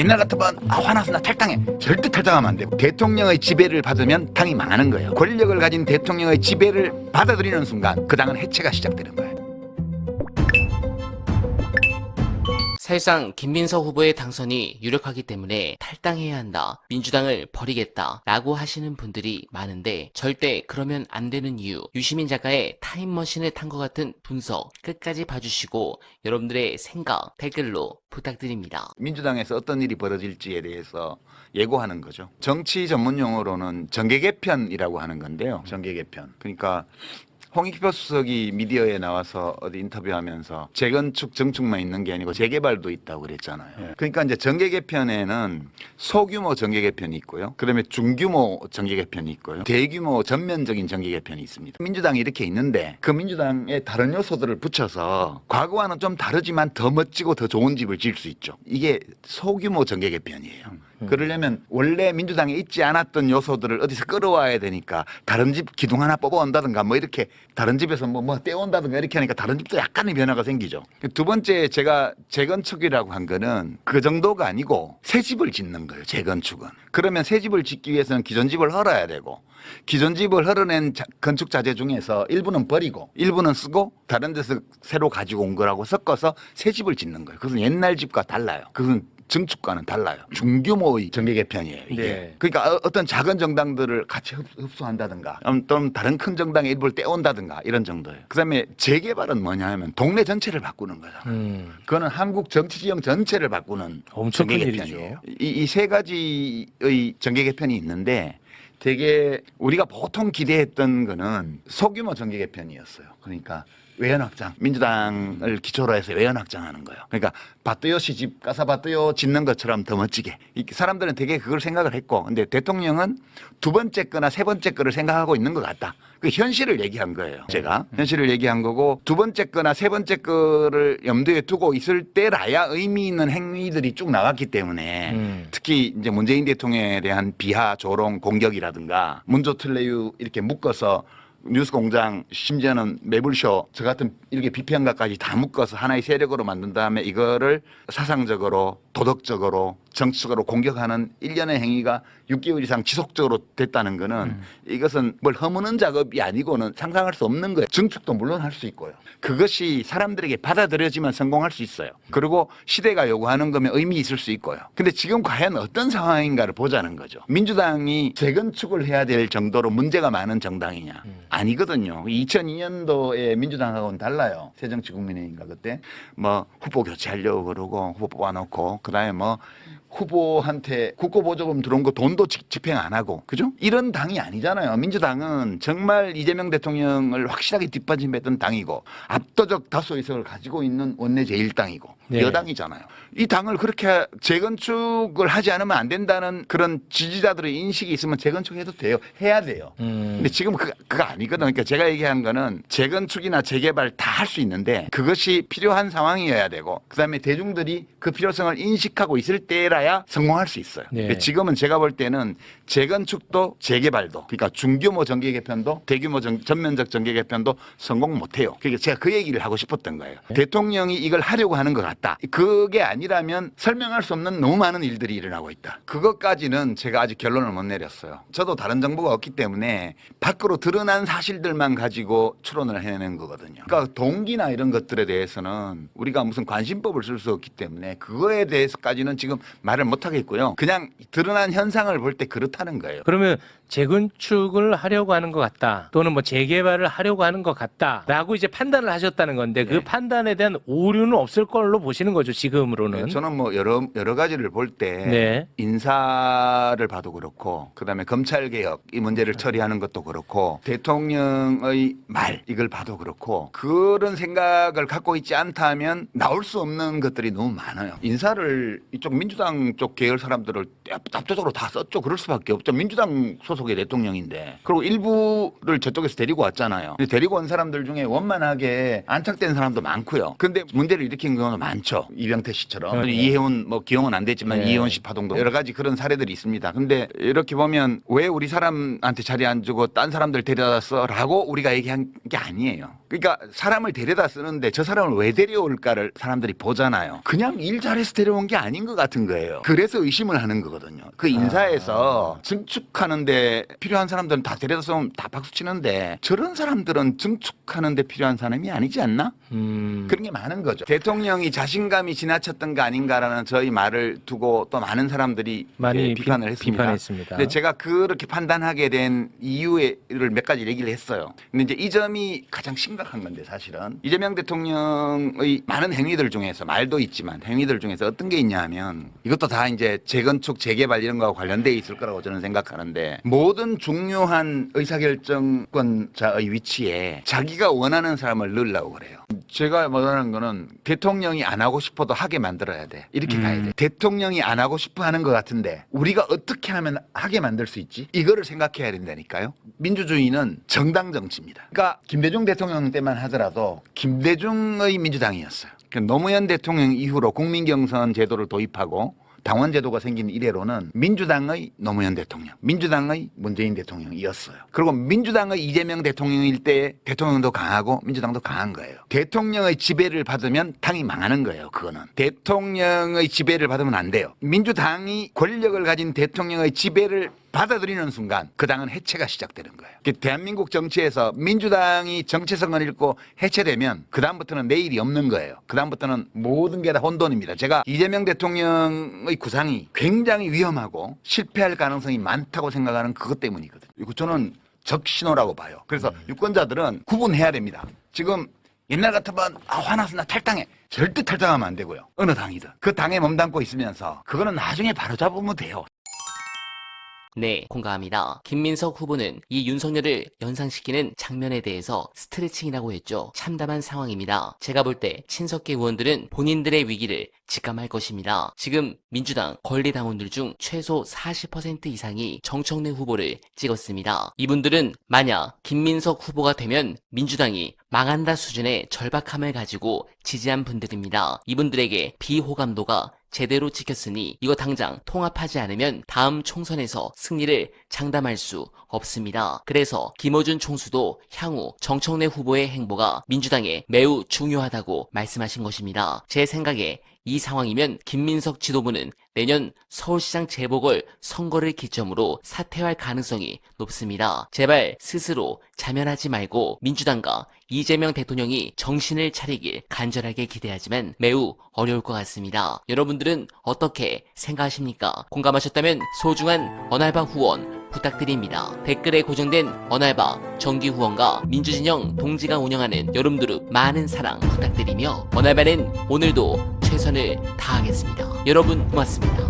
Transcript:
옛날 같으면 화나서 나 탈당해. 절대 탈당하면 안 되고 대통령의 지배를 받으면 당이 망하는 거예요. 권력을 가진 대통령의 지배를 받아들이는 순간 그 당은 해체가 시작되는 거예요. 사실상 김민석 후보의 당선이 유력하기 때문에 탈당해야 한다, 민주당을 버리겠다 라고 하시는 분들이 많은데 절대 그러면 안 되는 이유, 유시민 작가의 타임머신을 탄 것 같은 분석 끝까지 봐주시고 여러분들의 생각 댓글로 부탁드립니다. 민주당에서 어떤 일이 벌어질지에 대해서 예고하는 거죠. 정치 전문 용어로는 정계 개편이라고 하는 건데요. 정계 개편. 그러니까 홍익표 수석이 미디어에 나와서 어디 인터뷰하면서 재건축, 정축만 있는 게 아니고 재개발도 있다고 그랬잖아요. 그러니까 이제 정계 개편에는 소규모 정계 개편이 있고요. 그다음에 중규모 정계 개편이 있고요. 대규모 전면적인 정계 개편이 있습니다. 민주당이 이렇게 있는데 그 민주당의 다른 요소들을 붙여서 과거와는 좀 다르지만 더 멋지고 더 좋은 집을 지을 수 있죠. 이게 소규모 정계 개편이에요. 그러려면 원래 민주당에 있지 않았던 요소들을 어디서 끌어와야 되니까 다른 집 기둥 하나 뽑아온다든가 뭐 이렇게 다른 집에서 뭐 떼온다든가 이렇게 하니까 다른 집도 약간의 변화가 생기죠. 두 번째 제가 재건축이라고 한 거는 그 정도가 아니고 새 집을 짓는 거예요. 재건축은. 그러면 새 집을 짓기 위해서는 기존 집을 헐어야 되고 기존 집을 헐어낸 건축 자재 중에서 일부는 버리고 일부는 쓰고 다른 데서 새로 가지고 온 거라고 섞어서 새 집을 짓는 거예요. 그것은 옛날 집과 달라요. 그것은 증축과는 달라요. 중규모의 정계 개편이에요. 이게. 네. 그러니까 어떤 작은 정당들을 같이 흡수한다든가 또는 다른 큰 정당의 일부를 떼온다든가 이런 정도예요. 그다음에 재개발은 뭐냐 하면 동네 전체를 바꾸는 거잖아요. 그거는 한국 정치 지형 전체를 바꾸는 엄청 큰 정계 일이죠. 개편이에요. 이 세 가지의 정계 개편이 있는데 되게 우리가 보통 기대했던 거는 소규모 정계 개편이었어요. 그러니까 외연 확장, 민주당을 기초로 해서 외연 확장하는 거예요. 그러니까 바뜨요시 집 까사바뜨요 짓는 것처럼 더 멋지게. 사람들은 되게 그걸 생각을 했고, 근데 대통령은 두 번째 거나 세 번째 거를 생각하고 있는 것 같다. 그 현실을 얘기한 거예요. 제가 현실을 얘기한 거고, 두 번째 거나 세 번째 거를 염두에 두고 있을 때라야 의미 있는 행위들이 쭉 나왔기 때문에 특히 이제 문재인 대통령에 대한 비하, 조롱, 공격이라든가 문조틀레유 이렇게 묶어서 뉴스공장 심지어는 매불쇼 저 같은 이렇게 비평가까지 다 묶어서 하나의 세력으로 만든 다음에 이거를 사상적으로 도덕적으로 정치적으로 공격하는 일련의 행위가 6개월 이상 지속적으로 됐다는 거는 이것은 뭘 허무는 작업이 아니고는 상상할 수 없는 거예요. 증축도 물론 할 수 있고요. 그것이 사람들에게 받아들여지면 성공할 수 있어요. 그리고 시대가 요구하는 거면 의미 있을 수 있고요. 근데 지금 과연 어떤 상황인가를 보자는 거죠. 민주당이 재건축을 해야 될 정도로 문제가 많은 정당이냐. 아니거든요. 2002년도에 민주당하고는 달라요. 새정치국민회의인가 그때 뭐 후보 교체하려고 그러고 후보 뽑아놓고 그다음에 뭐 후보한테 국고보조금 들어온 거 돈도 집행 안 하고 그죠? 이런 당이 아니잖아요. 민주당은 정말 이재명 대통령을 확실하게 뒷받침했던 당이고 압도적 다수 의석을 가지고 있는 원내 제1당이고 네. 여당이잖아요. 이 당을 그렇게 재건축을 하지 않으면 안 된다는 그런 지지자들의 인식이 있으면 재건축해도 돼요. 해야 돼요. 근데 지금 그거 아니거든요. 그러니까 제가 얘기한 거는 재건축이나 재개발 다 할 수 있는데 그것이 필요한 상황이어야 되고 그다음에 대중들이 그 필요성을 인식하고 있을 때라야 성공할 수 있어요. 네. 지금은 제가 볼 때는 재건축도 재개발도 그러니까 중규모 정계 개편도 대규모 전면적 정계 개편도 성공 못해요. 그러니까 제가 그 얘기를 하고 싶었던 거예요. 대통령이 이걸 하려고 하는 것 같다. 그게 아니라면 설명할 수 없는 너무 많은 일들이 일어나고 있다. 그것까지는 제가 아직 결론을 못 내렸어요. 저도 다른 정보가 없기 때문에 밖으로 드러난 사실들만 가지고 추론을 해내는 거거든요. 그러니까 동기나 이런 것들에 대해서는 우리가 무슨 관심법을 쓸 수 없기 때문에 그거에 대해서까지는 지금 말을 못 하겠고요. 그냥 드러난 현상을 볼 때 그렇다는 거예요. 그러면 재건축을 하려고 하는 것 같다 또는 뭐 재개발을 하려고 하는 것 같다라고 이제 판단을 하셨다는 건데 그 판단에 대한 오류는 없을 걸로 보시는 거죠 지금으로는. 저는 뭐 여러 가지를 볼 때 네. 인사를 봐도 그렇고 그다음에 검찰 개혁 이 문제를 처리하는 것도 그렇고 대통령의 말 이걸 봐도 그렇고 그런 생각을 갖고 있지 않다면 나올 수 없는 것들이 너무 많아요. 인사를 이쪽 민주당 쪽 계열 사람들을 압도적으로 다 썼죠. 그럴 수밖에 없죠. 민주당 소속의 대통령인데. 그리고 일부를 저쪽에서 데리고 왔잖아요. 근데 데리고 온 사람들 중에 원만하게 안착된 사람도 많고요. 근데 문제를 일으킨 경우도 많죠. 이병태 씨처럼. 이혜원 뭐 기용은 안 됐지만 이혜원 씨 파동도 여러 가지 그런 사례들이 있습니다. 근데 이렇게 보면 왜 우리 사람한테 자리 안 주고 딴 사람들 데려다 써라고 우리가 얘기한 게 아니에요. 그러니까 사람을 데려다 쓰는데 저 사람을 왜 데려올까를 사람들이 보잖아요. 그냥 일 잘해서 데려온 게 아닌 것 같은 거예요. 그래서 의심을 하는 거거든요. 그 인사에서 증축하는데 필요한 사람들은 다 데려다 쓰면 다 박수 치는데 저런 사람들은 증축하는데 필요한 사람이 아니지 않나? 그런 게 많은 거죠. 대통령이 자신감이 지나쳤던 거 아닌가라는 저희 말을 두고 또 많은 사람들이 많이 비판을 했습니다. 비판했습니다. 근데 제가 그렇게 판단하게 된 이유를 몇 가지 얘기를 했어요. 근데 이제 이 점이 가장 심각한 건데 사실은 이재명 대통령의 많은 행위들 중에서 말도 있지만 행위들 중에서 어떤 게 있냐 하면 이것도 다 이제 재건축, 재개발 이런 거와 관련돼 있을 거라고 저는 생각하는데 모든 중요한 의사결정권자의 위치에 자기가 원하는 사람을 넣으려고 그래요. 제가 말하는 거는 대통령이 안 하고 싶어도 하게 만들어야 돼. 이렇게 가야 돼. 대통령이 안 하고 싶어 하는 것 같은데 우리가 어떻게 하면 하게 만들 수 있지? 이거를 생각해야 된다니까요. 민주주의는 정당 정치입니다. 그러니까 김대중 대통령 때만 하더라도 김대중의 민주당이었어요. 그러니까 노무현 대통령 이후로 국민경선 제도를 도입하고 당원 제도가 생긴 이래로는 민주당의 노무현 대통령, 민주당의 문재인 대통령이었어요. 그리고 민주당의 이재명 대통령일 때 대통령도 강하고 민주당도 강한 거예요. 대통령의 지배를 받으면 당이 망하는 거예요. 그거는. 대통령의 지배를 받으면 안 돼요. 민주당이 권력을 가진 대통령의 지배를 받아들이는 순간 그 당은 해체가 시작되는 거예요. 대한민국 정치에서 민주당이 정체성을 잃고 해체되면 그 다음부터는 내일이 없는 거예요. 그 다음부터는 모든 게 다 혼돈입니다. 제가 이재명 대통령의 구상이 굉장히 위험하고 실패할 가능성이 많다고 생각하는 그것 때문이거든요. 이거 저는 적신호라고 봐요. 그래서 유권자들은 구분해야 됩니다. 지금 옛날 같으면 화나서 나 탈당해. 절대 탈당하면 안 되고요. 어느 당이든. 그 당에 몸담고 있으면서 그거는 나중에 바로잡으면 돼요. 네, 공감합니다. 김민석 후보는 이 윤석열을 연상시키는 장면에 대해서 스트레칭이라고 했죠. 참담한 상황입니다. 제가 볼 때 친석계 의원들은 본인들의 위기를 직감할 것입니다. 지금 민주당 권리당원들 중 최소 40% 이상이 정청래 후보를 찍었습니다. 이분들은 만약 김민석 후보가 되면 민주당이 망한다 수준의 절박함을 가지고 지지한 분들입니다. 이분들에게 비호감도가 제대로 찍혔으니 이거 당장 통합하지 않으면 다음 총선에서 승리를 장담할 수 없습니다. 그래서 김어준 총수도 향후 정청래 후보의 행보가 민주당에 매우 중요하다고 말씀하신 것입니다. 제 생각에 이 상황이면 김민석 지도부는 내년 서울시장 재보궐 선거를 기점으로 사퇴할 가능성이 높습니다. 제발 스스로 자면하지 말고 민주당과 이재명 대통령이 정신을 차리길 간절하게 기대하지만 매우 어려울 것 같습니다. 여러분들은 어떻게 생각하십니까? 공감하셨다면 소중한 언알바 후원 부탁드립니다. 댓글에 고정된 언알바 정기 후원과 민주진영 동지가 운영하는 여름두릅 많은 사랑 부탁드리며 언알바는 오늘도 최선을 다하겠습니다. 여러분 고맙습니다.